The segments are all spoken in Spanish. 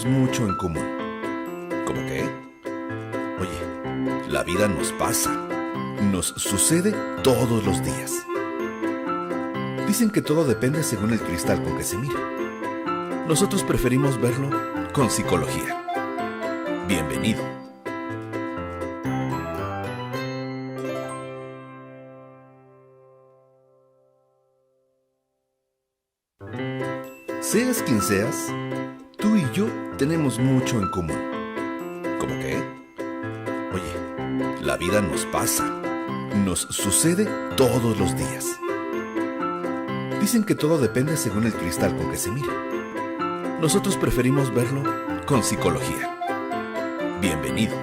mucho en común. ¿Cómo qué? Oye, la vida nos pasa, nos sucede todos los días. Dicen que todo depende según el cristal con que se mire. Nosotros preferimos verlo con psicología. Bienvenido. Seas quien seas, tú y yo tenemos mucho en común. ¿Cómo qué? Oye, la vida nos pasa, nos sucede todos los días. Dicen que todo depende según el cristal con que se mire. Nosotros preferimos verlo con psicología. Bienvenido.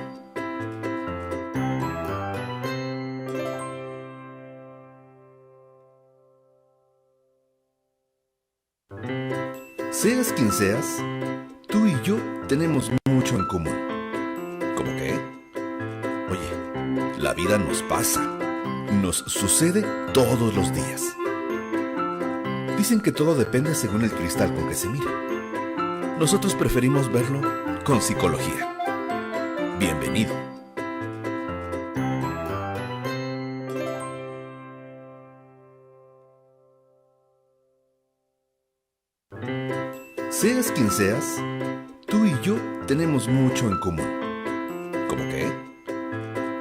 Seas quien seas, tú y yo tenemos mucho en común. ¿Cómo qué? Oye, la vida nos pasa, nos sucede todos los días. Dicen que todo depende según el cristal con que se mire. Nosotros preferimos verlo con psicología. Bienvenido. Seas quien seas, tú y yo tenemos mucho en común. ¿Cómo qué?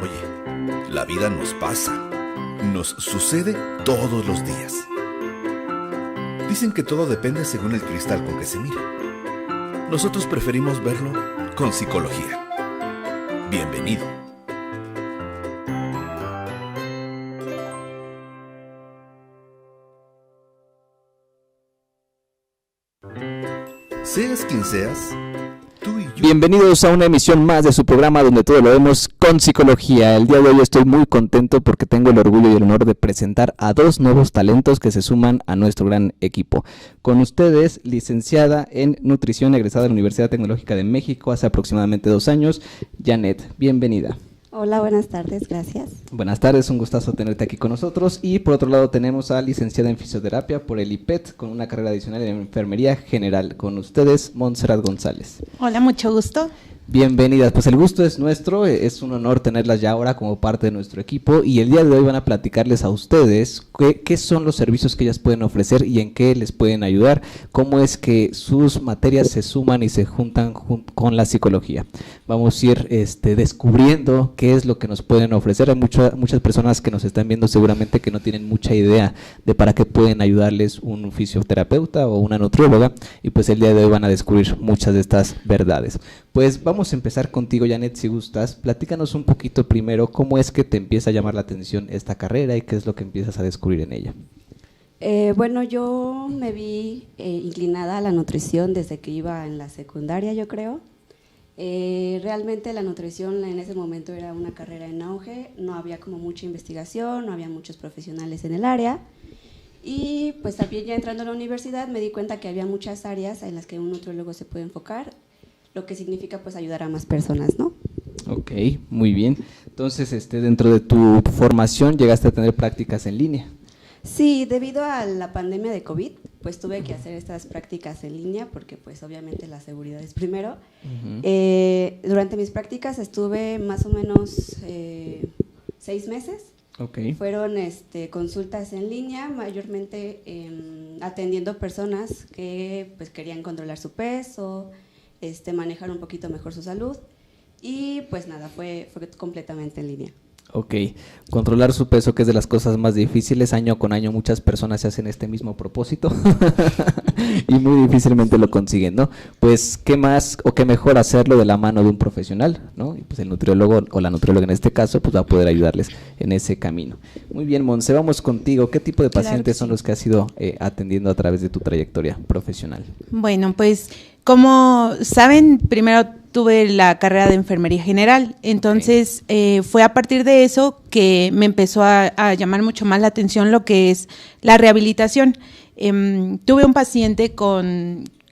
Oye, la vida nos pasa, nos sucede todos los días. Dicen que todo depende según el cristal con que se mire. Nosotros preferimos verlo con psicología. Bienvenido. Seas quien seas, tú y yo. Bienvenidos a una emisión más de su programa donde todo lo vemos con psicología. El día de hoy estoy muy contento porque tengo el orgullo y el honor de presentar a dos nuevos talentos que se suman a nuestro gran equipo. Con ustedes, licenciada en nutrición, egresada de la Universidad Tecnológica de México hace aproximadamente 2 años, Janet. Bienvenida. Hola, buenas tardes, gracias. Buenas tardes, un gustazo tenerte aquí con nosotros. Y por otro lado tenemos a licenciada en fisioterapia por el IPET con una carrera adicional en enfermería general. Con ustedes, Montserrat González. Hola, mucho gusto. Bienvenidas, pues el gusto es nuestro, es un honor tenerlas ya ahora como parte de nuestro equipo y el día de hoy van a platicarles a ustedes qué son los servicios que ellas pueden ofrecer y en qué les pueden ayudar, cómo es que sus materias se suman y se juntan con la psicología. Vamos a ir descubriendo qué es lo que nos pueden ofrecer. Hay muchas personas que nos están viendo seguramente que no tienen mucha idea de para qué pueden ayudarles un fisioterapeuta o una nutrióloga y pues el día de hoy van a descubrir muchas de estas verdades. Pues vamos a empezar contigo, Janet, si gustas. Platícanos un poquito primero cómo es que te empieza a llamar la atención esta carrera y qué es lo que empiezas a descubrir en ella. Bueno, yo me vi inclinada a la nutrición desde que iba en la secundaria, yo creo. Realmente la nutrición en ese momento era una carrera en auge, no había como mucha investigación, no había muchos profesionales en el área. Y pues también ya entrando a la universidad me di cuenta que había muchas áreas en las que un nutriólogo se puede enfocar, lo que significa pues ayudar a más personas, ¿no? Ok, muy bien. Entonces, dentro de tu formación llegaste a tener prácticas en línea. Sí, debido a la pandemia de COVID, pues tuve que hacer estas prácticas en línea porque pues obviamente la seguridad es primero. Durante mis prácticas estuve más o menos 6 meses. Okay. Fueron consultas en línea, mayormente atendiendo personas que pues querían controlar su peso, manejar un poquito mejor su salud y pues nada, fue completamente en línea. Ok, controlar su peso, que es de las cosas más difíciles. Año con año muchas personas se hacen este mismo propósito y muy difícilmente lo consiguen, ¿no? Pues qué más o qué mejor hacerlo de la mano de un profesional, ¿no? Y pues el nutriólogo o la nutrióloga en este caso pues va a poder ayudarles en ese camino. Muy bien, Monse, vamos contigo. ¿Qué tipo de pacientes son los que has ido atendiendo a través de tu trayectoria profesional? Bueno, pues como saben, primero tuve la carrera de enfermería general, entonces fue a partir de eso que me empezó a llamar mucho más la atención lo que es la rehabilitación. Tuve un paciente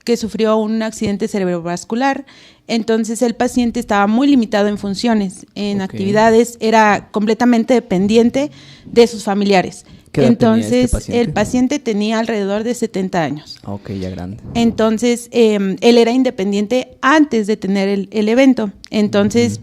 que sufrió un accidente cerebrovascular, entonces el paciente estaba muy limitado en funciones, en actividades, era completamente dependiente de sus familiares. ¿Qué edad tenía Entonces, este paciente? el paciente tenía alrededor de 70 años. Ok, ya grande. Entonces, él era independiente antes de tener el evento. Entonces,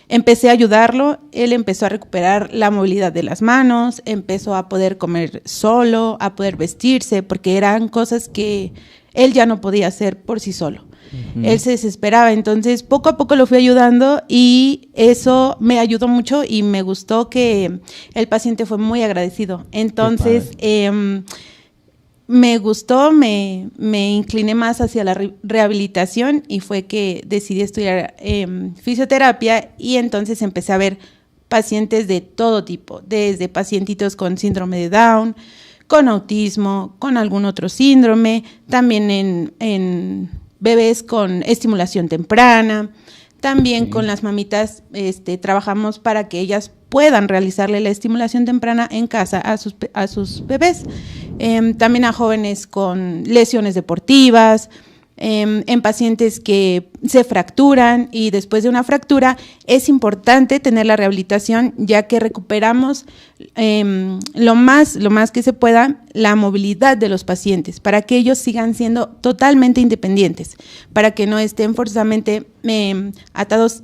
empecé a ayudarlo, él empezó a recuperar la movilidad de las manos, empezó a poder comer solo, a poder vestirse, porque eran cosas que él ya no podía hacer por sí solo. Él se desesperaba, entonces poco a poco lo fui ayudando y eso me ayudó mucho y me gustó que el paciente fue muy agradecido. Entonces, me gustó, me incliné más hacia la rehabilitación y fue que decidí estudiar fisioterapia y entonces empecé a ver pacientes de todo tipo, desde pacientitos con síndrome de Down, con autismo, con algún otro síndrome, también en bebés con estimulación temprana, también con las mamitas trabajamos para que ellas puedan realizarle la estimulación temprana en casa a sus bebés, también a jóvenes con lesiones deportivas, en pacientes que se fracturan y después de una fractura es importante tener la rehabilitación ya que recuperamos lo más que se pueda la movilidad de los pacientes para que ellos sigan siendo totalmente independientes, para que no estén forzosamente atados,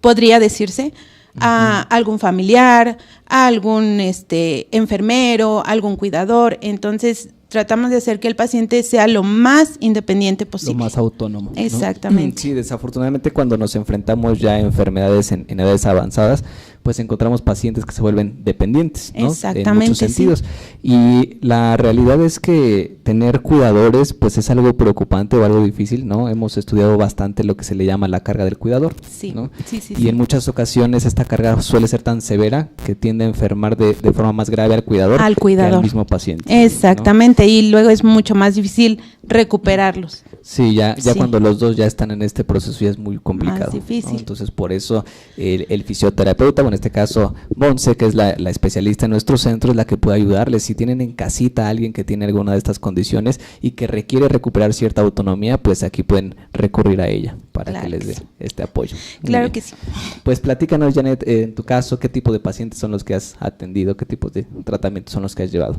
podría decirse, a algún familiar, a algún enfermero, algún cuidador. Entonces tratamos de hacer que el paciente sea lo más independiente posible. Lo más autónomo, ¿no? Exactamente. Sí, desafortunadamente cuando nos enfrentamos ya a enfermedades en edades avanzadas, pues encontramos pacientes que se vuelven dependientes, ¿no? Exactamente, en muchos sentidos. sí. Y la realidad es que tener cuidadores, pues es algo preocupante o algo difícil, ¿no? Hemos estudiado bastante lo que se le llama la carga del cuidador, Sí, ¿no? sí, sí, Y sí. en muchas ocasiones esta carga suele ser tan severa que tiende a enfermar de forma más grave al cuidador, Al que cuidador. al mismo paciente, ¿no? Exactamente, y luego es mucho más difícil recuperarlos. Sí, ya Sí. cuando los dos ya están en este proceso ya es muy complicado, ¿no? difícil. Entonces por eso el fisioterapeuta, bueno, en este caso Monse, que es la especialista en nuestro centro, es la que puede ayudarles. Si tienen en casita a alguien que tiene alguna de estas condiciones y que requiere recuperar cierta autonomía, pues aquí pueden recurrir a ella para Claro que les que dé sí. este apoyo. Muy Claro bien. que sí. Pues platícanos, Janet, en tu caso, ¿qué tipo de pacientes son los que has atendido? ¿Qué tipos de tratamientos son los que has llevado?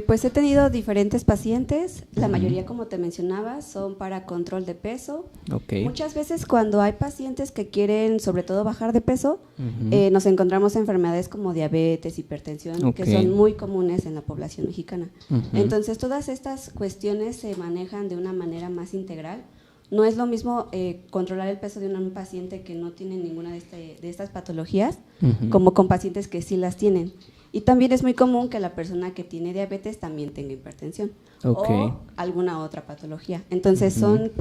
Pues he tenido diferentes pacientes, la mayoría, como te mencionaba, son para control de peso. Ok. Muchas veces cuando hay pacientes que quieren sobre todo bajar de peso, Ujú. nos encontramos enfermedades como diabetes, hipertensión, que Ok. son muy comunes en la población mexicana. Ujú. Entonces todas estas cuestiones se manejan de una manera más integral. No es lo mismo controlar el peso de un paciente que no tiene ninguna de estas patologías, Ujú. como con pacientes que sí las tienen. Y también es muy común que la persona que tiene diabetes también tenga hipertensión Ok. o alguna otra patología. Entonces son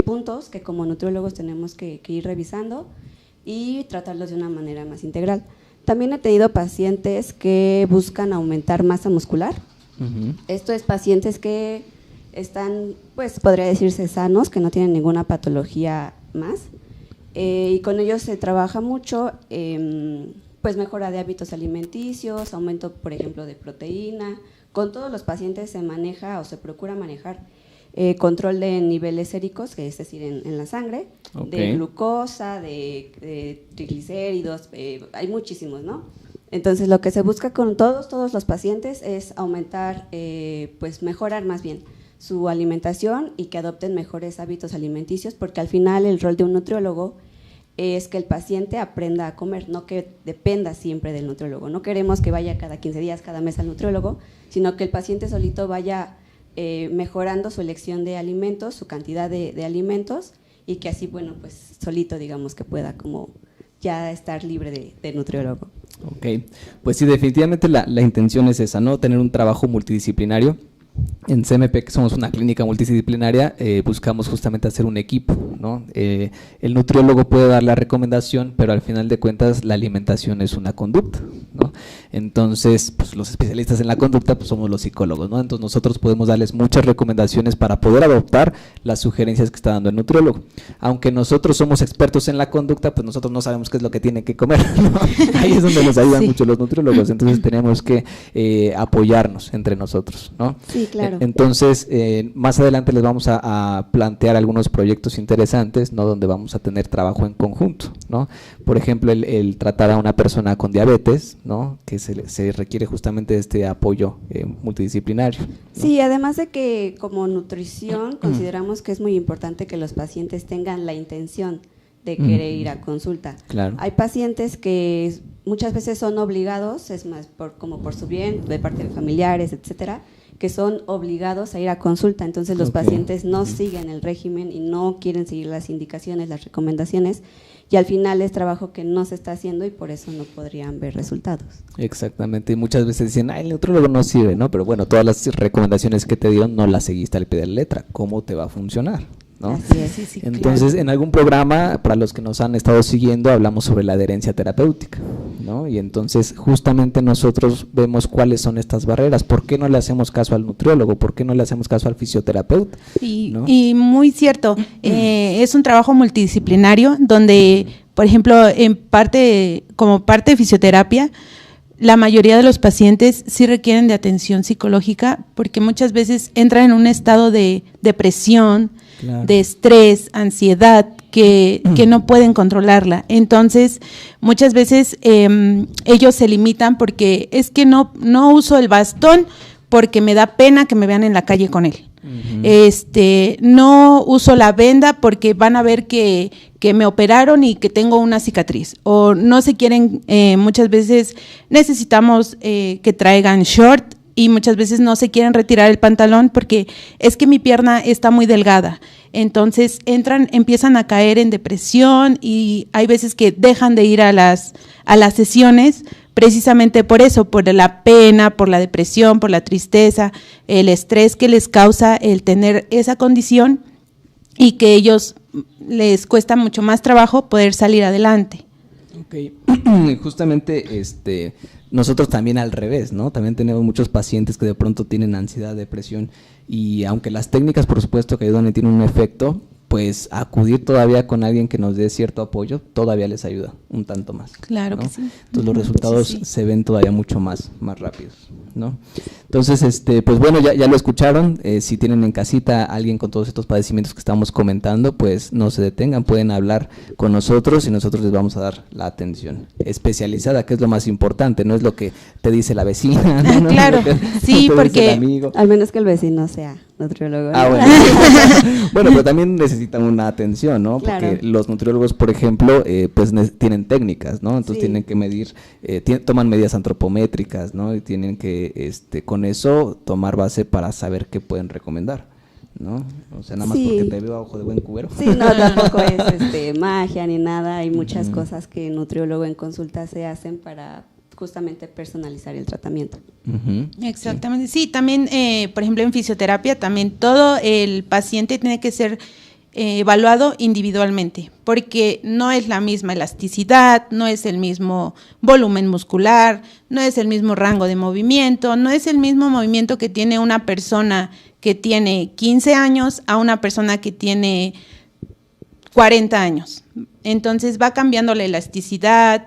puntos que como nutriólogos tenemos que ir revisando y tratarlos de una manera más integral. También he tenido pacientes que buscan aumentar masa muscular. Ujú. Esto es pacientes que están, pues podría decirse sanos, que no tienen ninguna patología más. Y con ellos se trabaja mucho, pues mejora de hábitos alimenticios, aumento, por ejemplo, de proteína. Con todos los pacientes se maneja o se procura manejar control de niveles séricos, que es decir, en la sangre, Ok. de glucosa, de triglicéridos, hay muchísimos, ¿no? Entonces, lo que se busca con todos los pacientes es aumentar, pues mejorar más bien su alimentación y que adopten mejores hábitos alimenticios, porque al final el rol de un nutriólogo es que el paciente aprenda a comer, no que dependa siempre del nutriólogo. No queremos que vaya cada 15 días, cada mes al nutriólogo, sino que el paciente solito vaya mejorando su elección de alimentos, su cantidad de alimentos, y que así, bueno, pues solito digamos que pueda como ya estar libre de nutriólogo. Ok, pues sí, definitivamente la intención es esa, ¿no? Tener un trabajo multidisciplinario. En CMP, que somos una clínica multidisciplinaria, buscamos justamente hacer un equipo, ¿no? El nutriólogo puede dar la recomendación, pero al final de cuentas la alimentación es una conducta, ¿no? Entonces, pues los especialistas en la conducta pues somos los psicólogos, ¿no? Entonces nosotros podemos darles muchas recomendaciones para poder adoptar las sugerencias que está dando el nutriólogo. Aunque nosotros somos expertos en la conducta, pues nosotros no sabemos qué es lo que tiene que comer, ¿no? Ahí es donde nos ayudan Sí. mucho los nutriólogos, entonces tenemos que apoyarnos entre nosotros, ¿no? Sí, claro. Entonces, más adelante les vamos a plantear algunos proyectos interesantes interesantes, ¿no? Donde vamos a tener trabajo en conjunto, ¿no? Por ejemplo, el tratar a una persona con diabetes, ¿no? Que se requiere justamente este apoyo multidisciplinario, ¿no? Sí, además de que como nutrición consideramos que es muy importante que los pacientes tengan la intención de querer ir a consulta. Claro. Hay pacientes que muchas veces son obligados, es más como por su bien, de parte de familiares, etcétera, que son obligados a ir a consulta. Entonces los pacientes no siguen el régimen y no quieren seguir las indicaciones, las recomendaciones, y al final es trabajo que no se está haciendo y por eso no podrían ver resultados. Exactamente, y muchas veces dicen, el nutriólogo no sirve, ¿no? Pero bueno, todas las recomendaciones que te dieron no las seguiste al pie de la letra. ¿Cómo te va a funcionar? ¿No? Así es. Sí, Entonces, claro. en algún programa, para los que nos han estado siguiendo, hablamos sobre la adherencia terapéutica, ¿no? Y entonces, justamente nosotros vemos cuáles son estas barreras. ¿Por qué no le hacemos caso al nutriólogo? ¿Por qué no le hacemos caso al fisioterapeuta? ¿No? Y muy cierto, es un trabajo multidisciplinario donde, por ejemplo, como parte de fisioterapia, la mayoría de los pacientes sí requieren de atención psicológica porque muchas veces entran en un estado de depresión, Claro. de estrés, ansiedad, que no pueden controlarla. Entonces, muchas veces ellos se limitan porque es que no uso el bastón porque me da pena que me vean en la calle con él. No uso la venda porque van a ver que me operaron y que tengo una cicatriz, o no se quieren, muchas veces necesitamos que traigan short y muchas veces no se quieren retirar el pantalón porque es que mi pierna está muy delgada. Entonces empiezan a caer en depresión y hay veces que dejan de ir a las sesiones precisamente por eso, por la pena, por la depresión, por la tristeza, el estrés que les causa el tener esa condición y que ellos les cuesta mucho más trabajo poder salir adelante. Ok, justamente nosotros también al revés, ¿no? También tenemos muchos pacientes que de pronto tienen ansiedad, depresión, y aunque las técnicas, por supuesto, que ayudan y tienen un efecto, pues acudir todavía con alguien que nos dé cierto apoyo todavía les ayuda un tanto más. Claro, ¿no? que sí. Entonces los resultados Sí. se ven todavía mucho más rápidos, ¿no? Entonces, pues bueno, ya lo escucharon. Si tienen en casita a alguien con todos estos padecimientos que estamos comentando, pues no se detengan, pueden hablar con nosotros y nosotros les vamos a dar la atención especializada, que es lo más importante, no es lo que te dice la vecina, ¿no? No Claro, es lo que sí, te dice porque- el amigo. Al menos que el vecino sea nutriólogo. Ah, ¿no? bueno. Bueno, pero también necesitan una atención, ¿no? Claro. Porque los nutriólogos, por ejemplo, pues tienen técnicas, ¿no? Entonces Sí. tienen que medir, toman medidas antropométricas, ¿no? Y tienen que, con eso, tomar base para saber qué pueden recomendar, ¿no? O sea, nada más Sí. porque te veo a ojo de buen cubero. Sí, no, tampoco es magia ni nada. Hay muchas cosas que el nutriólogo en consulta se hacen para justamente personalizar el tratamiento. Ujú. Exactamente, sí, también, por ejemplo, en fisioterapia, también todo el paciente tiene que ser evaluado individualmente, porque no es la misma elasticidad, no es el mismo volumen muscular, no es el mismo rango de movimiento, no es el mismo movimiento que tiene una persona que tiene 15 años a una persona que tiene 40 años. Entonces va cambiando la elasticidad,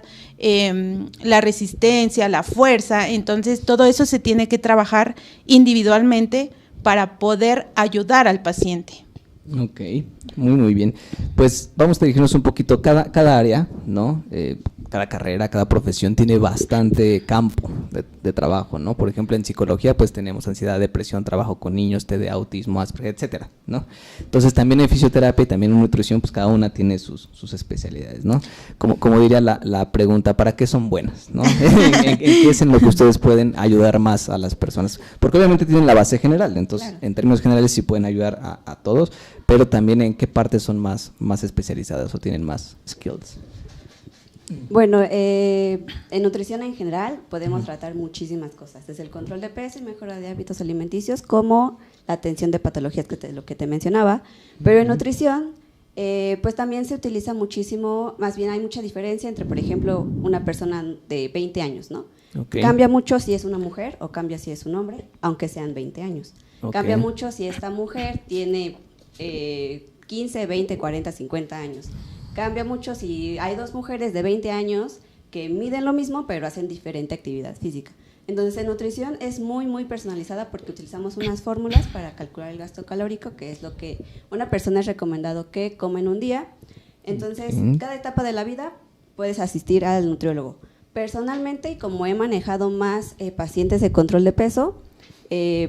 la resistencia, la fuerza. Entonces todo eso se tiene que trabajar individualmente para poder ayudar al paciente. Ok, muy bien. Pues vamos a dirigirnos un poquito, cada área, ¿no? Cada carrera, cada profesión tiene bastante campo de trabajo, ¿no? Por ejemplo, en psicología pues tenemos ansiedad, depresión, trabajo con niños, TDA, autismo, Asperger, etcétera, ¿no? Entonces también en fisioterapia y también en nutrición pues cada una tiene sus especialidades, ¿no? Como diría la pregunta, ¿para qué son buenas, no? ¿En qué es en lo que ustedes pueden ayudar más a las personas? Porque obviamente tienen la base general, entonces Claro. en términos generales sí pueden ayudar a todos, pero también en qué partes son más especializadas o tienen más skills. Bueno, en nutrición en general podemos tratar muchísimas cosas, desde el control de peso y mejora de hábitos alimenticios, como la atención de patologías, lo que te mencionaba. Pero en nutrición, pues también se utiliza muchísimo, más bien hay mucha diferencia entre, por ejemplo, una persona de 20 años, ¿no? Okay. Cambia mucho si es una mujer o cambia si es un hombre, aunque sean 20 años. Ok. Cambia mucho si esta mujer tiene 15, 20, 40, 50 años. Cambia mucho si hay dos mujeres de 20 años que miden lo mismo pero hacen diferente actividad física. Entonces, en nutrición es muy, muy personalizada porque utilizamos unas fórmulas para calcular el gasto calórico, que es lo que una persona es recomendado que come en un día. Entonces, cada etapa de la vida puedes asistir al nutriólogo. Personalmente, y como he manejado más pacientes de control de peso,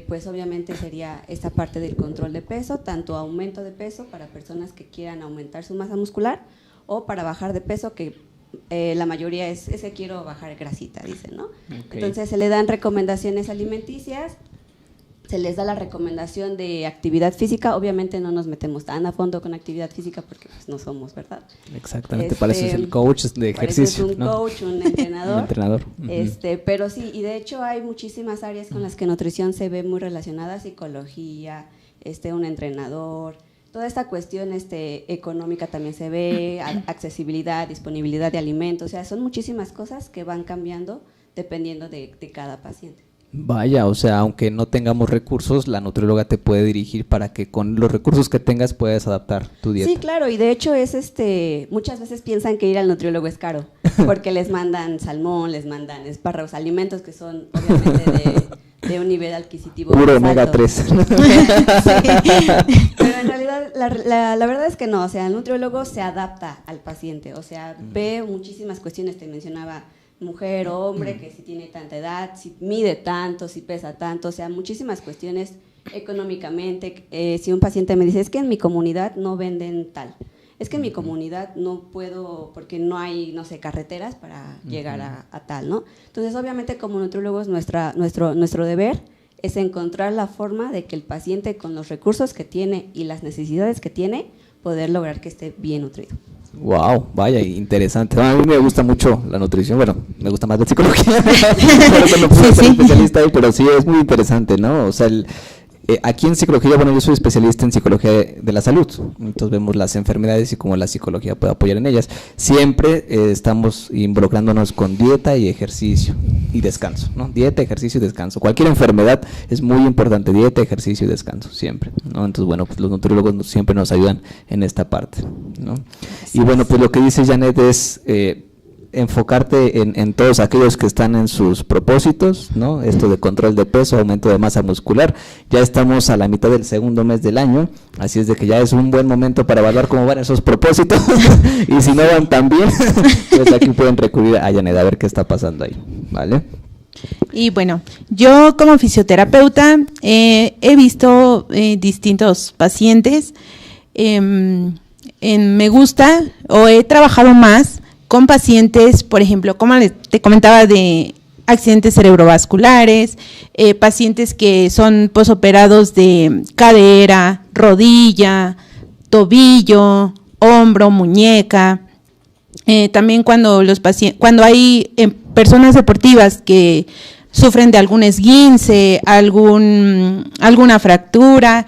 pues obviamente sería esta parte del control de peso, tanto aumento de peso para personas que quieran aumentar su masa muscular o para bajar de peso, que la mayoría es que quiero bajar grasita, dicen, ¿no? Okay. Entonces se le dan recomendaciones alimenticias, se les da la recomendación de actividad física. Obviamente no nos metemos tan a fondo con actividad física porque pues no somos, ¿verdad? Exactamente, para eso es el coach de ejercicio. Para eso es un coach, un entrenador. Un entrenador. Pero sí, y de hecho hay muchísimas áreas con las que nutrición se ve muy relacionada: psicología, un entrenador, toda esta cuestión económica también se ve, accesibilidad, disponibilidad de alimentos, o sea, son muchísimas cosas que van cambiando dependiendo de cada paciente. Vaya, o sea, aunque no tengamos recursos, la nutrióloga te puede dirigir para que con los recursos que tengas puedas adaptar tu dieta. Sí, claro, y de hecho es muchas veces piensan que ir al nutriólogo es caro, porque les mandan salmón, les mandan espárragos, alimentos que son obviamente de un nivel adquisitivo puro omega 3. Sí. Pero en realidad la verdad es que no, o sea, el nutriólogo se adapta al paciente, o sea, ve muchísimas cuestiones, te mencionaba mujer o hombre, que si tiene tanta edad, si mide tanto, si pesa tanto, o sea, muchísimas cuestiones económicamente. Si un paciente me dice, es que en mi comunidad no venden tal, es que en mi comunidad no puedo, porque no hay, no sé, carreteras para llegar a tal, ¿no? Entonces, obviamente, como nutriólogos, nuestro deber es encontrar la forma de que el paciente, con los recursos que tiene y las necesidades que tiene, poder lograr que esté bien nutrido. Wow, vaya, interesante. A mí me gusta mucho la nutrición, bueno, me gusta más la psicología, pero no puedo ser especialista ahí, pero sí es muy interesante, ¿no? O sea, aquí en psicología, bueno, yo soy especialista en psicología de la salud, entonces vemos las enfermedades y cómo la psicología puede apoyar en ellas. Siempre estamos involucrándonos con dieta y ejercicio y descanso, ¿no? Dieta, ejercicio y descanso. Cualquier enfermedad es muy importante, dieta, ejercicio y descanso, siempre, ¿no? Entonces, bueno, pues los nutriólogos siempre nos ayudan en esta parte, ¿no? Y bueno, pues lo que dice Janet es enfocarte en todos aquellos que están en sus propósitos, ¿no? Esto de control de peso, aumento de masa muscular. Ya estamos a la mitad del segundo mes del año, así es de que ya es un buen momento para evaluar cómo van esos propósitos y si no van tan bien, pues aquí pueden recurrir a Janet a ver qué está pasando ahí, ¿vale? Y bueno, yo como fisioterapeuta he visto distintos pacientes. Me gusta o he trabajado más con pacientes, por ejemplo, como te comentaba, de accidentes cerebrovasculares, pacientes que son posoperados de cadera, rodilla, tobillo, hombro, muñeca. También cuando hay personas deportivas que sufren de algún esguince, alguna fractura,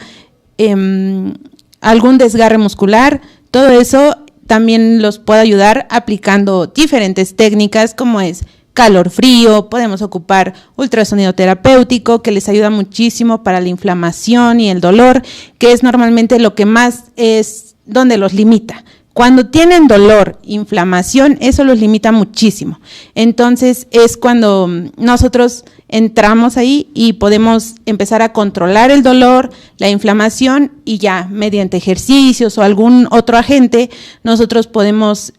algún desgarre muscular, todo eso también los puede ayudar aplicando diferentes técnicas como es calor-frío. Podemos ocupar ultrasonido terapéutico, que les ayuda muchísimo para la inflamación y el dolor, que es normalmente lo que más es donde los limita. Cuando tienen dolor, inflamación, eso los limita muchísimo. Entonces es cuando nosotros entramos ahí y podemos empezar a controlar el dolor, la inflamación, y ya mediante ejercicios o algún otro agente nosotros podemos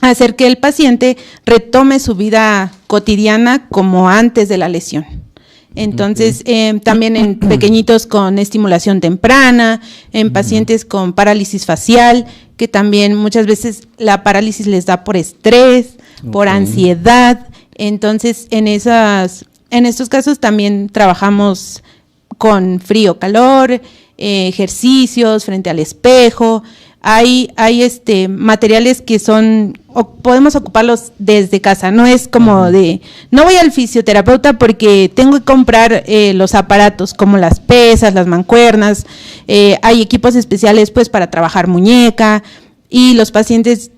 hacer que el paciente retome su vida cotidiana como antes de la lesión. Entonces, también en pequeñitos con estimulación temprana, en pacientes con parálisis facial, que también muchas veces la parálisis les da por estrés, por ansiedad. Entonces, en estos casos también trabajamos con frío-calor, ejercicios frente al espejo. Hay materiales que podemos ocuparlos desde casa, no es como no voy al fisioterapeuta porque tengo que comprar los aparatos como las pesas, las mancuernas. Hay equipos especiales pues para trabajar muñeca, y los pacientes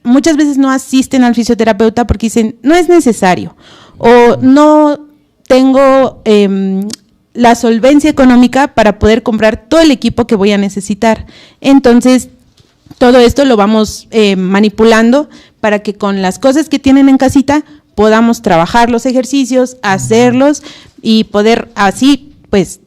muchas veces no asisten al fisioterapeuta porque dicen no es necesario, o no tengo la solvencia económica para poder comprar todo el equipo que voy a necesitar. Entonces, todo esto lo vamos manipulando para que con las cosas que tienen en casita podamos trabajar los ejercicios, hacerlos y poder así, pues,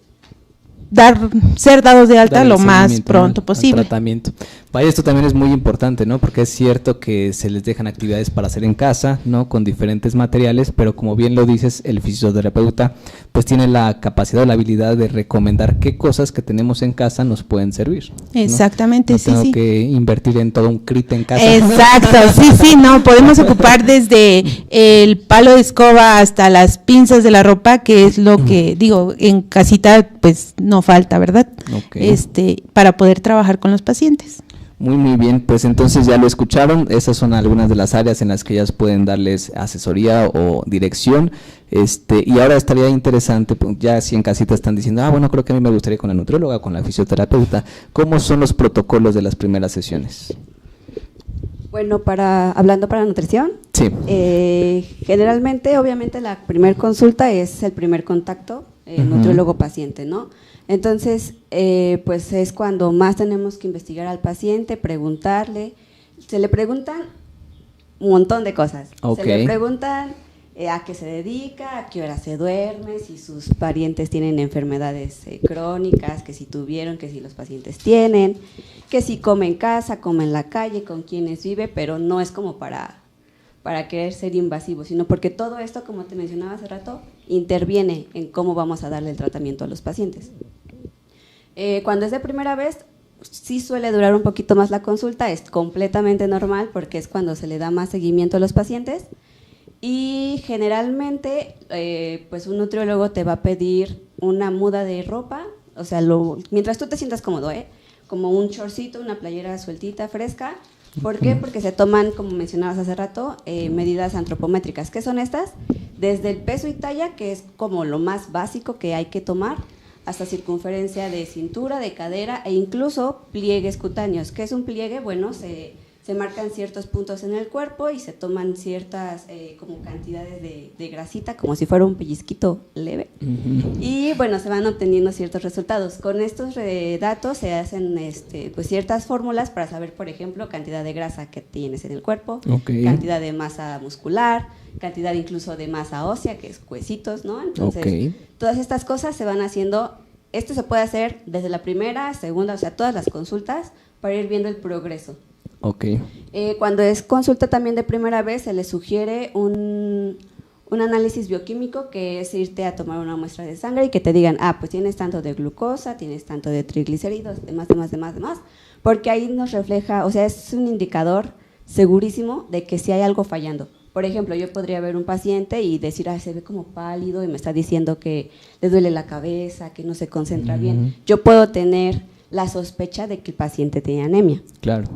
ser dados de alta lo más pronto posible. Tratamiento. Vaya, esto también es muy importante, ¿no? Porque es cierto que se les dejan actividades para hacer en casa, ¿no? Con diferentes materiales, pero como bien lo dices, el fisioterapeuta pues tiene la capacidad o la habilidad de recomendar qué cosas que tenemos en casa nos pueden servir, ¿no? Exactamente, no sí, tengo sí. que invertir en todo un crit en casa. Exacto, sí, no, podemos ocupar desde el palo de escoba hasta las pinzas de la ropa, que es lo que, digo, en casita pues no falta, ¿verdad? Okay. Para poder trabajar con los pacientes. Muy bien, pues entonces ya lo escucharon, esas son algunas de las áreas en las que ellas pueden darles asesoría o dirección, y ahora estaría interesante, ya si en casita están diciendo, bueno, creo que a mí me gustaría con la nutrióloga, con la fisioterapeuta, ¿cómo son los protocolos de las primeras sesiones? Bueno, hablando para nutrición, sí. Generalmente, obviamente, la primer consulta es el primer contacto, nutriólogo-paciente, ¿no? Entonces, pues es cuando más tenemos que investigar al paciente, preguntarle, se le preguntan un montón de cosas. Okay. Se le preguntan a qué se dedica, a qué hora se duerme, si sus parientes tienen enfermedades crónicas, que si tuvieron, que si los pacientes tienen, que si come en casa, come en la calle, con quiénes vive, pero no es como para querer ser invasivo, sino porque todo esto, como te mencionaba hace rato, interviene en cómo vamos a darle el tratamiento a los pacientes. Cuando es de primera vez, sí suele durar un poquito más la consulta, es completamente normal porque es cuando se le da más seguimiento a los pacientes y generalmente pues un nutriólogo te va a pedir una muda de ropa, o sea, mientras tú te sientas cómodo, como un shortcito, una playera sueltita, fresca. ¿Por qué? Porque se toman, como mencionabas hace rato, medidas antropométricas. ¿Qué son estas? Desde el peso y talla, que es como lo más básico que hay que tomar, hasta circunferencia de cintura, de cadera e incluso pliegues cutáneos. ¿Qué es un pliegue? Bueno, se marcan ciertos puntos en el cuerpo y se toman ciertas como cantidades de grasita, como si fuera un pellizquito leve. Y bueno, se van obteniendo ciertos resultados. Con estos datos se hacen pues ciertas fórmulas para saber, por ejemplo, cantidad de grasa que tienes en el cuerpo, cantidad de masa muscular, cantidad incluso de masa ósea, que es huesitos, ¿no? Entonces, todas estas cosas se van haciendo. Esto se puede hacer desde la primera, segunda, o sea, todas las consultas para ir viendo el progreso. Cuando es consulta también de primera vez, se le sugiere un análisis bioquímico, que es irte a tomar una muestra de sangre y que te digan, pues tienes tanto de glucosa, tienes tanto de triglicéridos, demás, porque ahí nos refleja, o sea, es un indicador segurísimo de que si hay algo fallando. Por ejemplo, yo podría ver un paciente y decir, se ve como pálido y me está diciendo que le duele la cabeza, que no se concentra bien. Yo puedo tener la sospecha de que el paciente tiene anemia,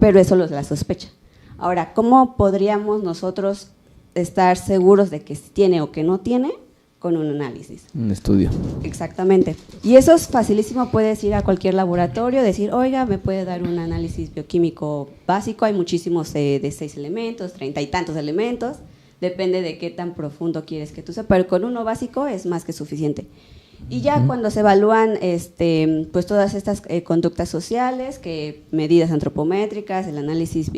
pero eso es la sospecha. Ahora, ¿cómo podríamos nosotros estar seguros de que tiene o que no tiene? Con un análisis. Un estudio. Exactamente. Y eso es facilísimo, puedes ir a cualquier laboratorio, decir, oiga, me puede dar un análisis bioquímico básico, hay muchísimos de 6 elementos, 30 y tantos elementos, depende de qué tan profundo quieres que tú sepas, pero con uno básico es más que suficiente. Y ya cuando se evalúan pues todas estas conductas sociales, que medidas antropométricas, el análisis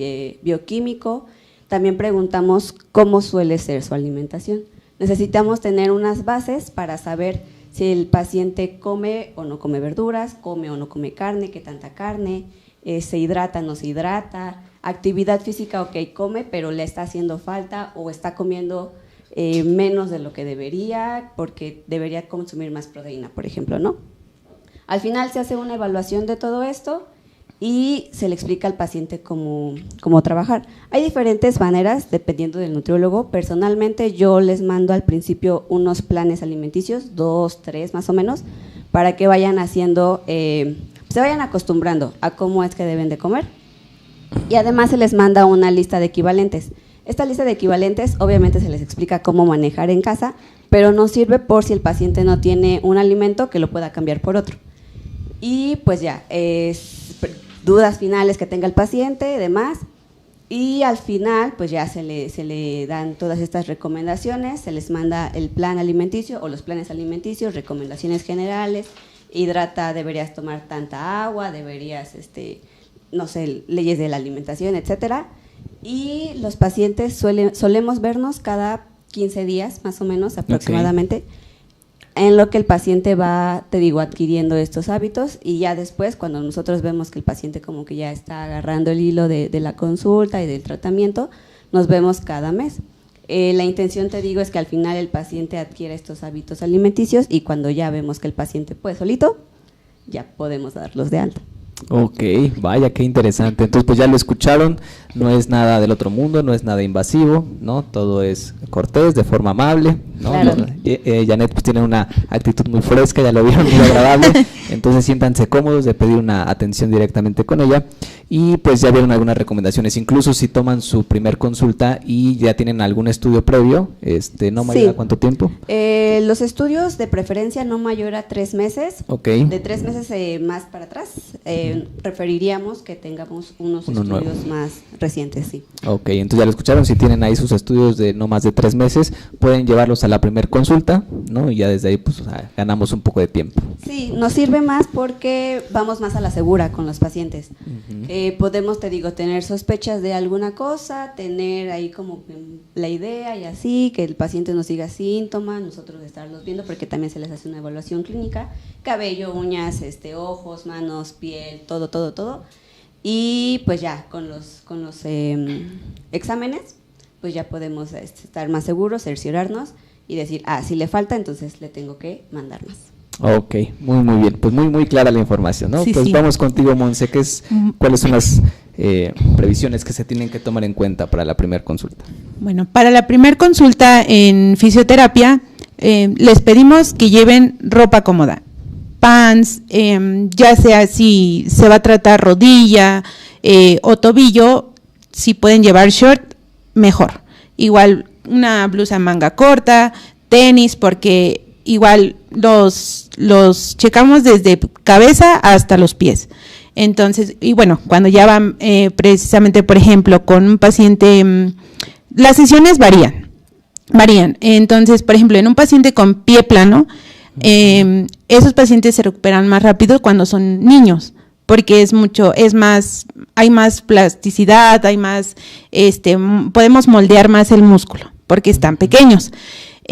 bioquímico, también preguntamos cómo suele ser su alimentación. Necesitamos tener unas bases para saber si el paciente come o no come verduras, come o no come carne, qué tanta carne, se hidrata o no se hidrata, actividad física, come, pero le está haciendo falta o está comiendo menos de lo que debería, porque debería consumir más proteína, por ejemplo, ¿no? Al final se hace una evaluación de todo esto y se le explica al paciente cómo trabajar. Hay diferentes maneras dependiendo del nutriólogo. Personalmente yo les mando al principio unos planes alimenticios, 2, 3 más o menos, para que vayan haciendo, se vayan acostumbrando a cómo es que deben de comer. Y además se les manda una lista de equivalentes. Esta lista de equivalentes obviamente se les explica cómo manejar en casa, pero nos sirve por si el paciente no tiene un alimento que lo pueda cambiar por otro. Y pues ya, dudas finales que tenga el paciente y demás, y al final pues ya se le dan todas estas recomendaciones, se les manda el plan alimenticio o los planes alimenticios, recomendaciones generales, hidrata, deberías tomar tanta agua, deberías, no sé, leyes de la alimentación, etcétera, y los pacientes solemos vernos cada 15 días más o menos aproximadamente, en lo que el paciente va, te digo, adquiriendo estos hábitos, y ya después cuando nosotros vemos que el paciente como que ya está agarrando el hilo de la consulta y del tratamiento, nos vemos cada mes. La intención, te digo, es que al final el paciente adquiera estos hábitos alimenticios, y cuando ya vemos que el paciente puede solito, ya podemos darlos de alta. Ok, vaya, qué interesante. Entonces, pues ya lo escucharon, no es nada del otro mundo, no es nada invasivo, ¿no? Todo es cortés, de forma amable, ¿no? Claro. Janet pues tiene una actitud muy fresca, ya lo vieron, muy agradable, entonces siéntanse cómodos de pedir una atención directamente con ella, y pues ya vieron algunas recomendaciones, incluso si toman su primer consulta y ya tienen algún estudio previo, no mayor a ¿cuánto tiempo? Los estudios de preferencia no mayor a 3 meses, de 3 meses más para atrás, preferiríamos que tengamos unos estudios nuevo. Más recientes, sí. Ok, entonces ya lo escucharon, si tienen ahí sus estudios de no más de 3 meses, pueden llevarlos a la primer consulta, ¿no? Y ya desde ahí pues ganamos un poco de tiempo. Sí, nos sirve más porque vamos más a la segura con los pacientes. Podemos, te digo, tener sospechas de alguna cosa, tener ahí como la idea y así, que el paciente nos diga síntomas, nosotros estarlos viendo, porque también se les hace una evaluación clínica, cabello, uñas, ojos, manos, piel, todo. Y pues ya con los exámenes, pues ya podemos estar más seguros, cerciorarnos y decir, si le falta, entonces le tengo que mandar más. Ok, muy bien, pues muy clara la información, ¿no? Sí, pues sí. Vamos contigo, Monse, ¿cuáles son las previsiones que se tienen que tomar en cuenta para la primera consulta? Bueno, para la primera consulta en fisioterapia, les pedimos que lleven ropa cómoda, pants, ya sea si se va a tratar rodilla o tobillo, si pueden llevar short, mejor. Igual una blusa manga corta, tenis, porque igual los checamos desde cabeza hasta los pies. Entonces, y bueno, cuando ya van precisamente, por ejemplo, con un paciente, las sesiones varían. Entonces, por ejemplo, en un paciente con pie plano, esos pacientes se recuperan más rápido cuando son niños, porque hay más plasticidad, hay más, podemos moldear más el músculo, porque están pequeños.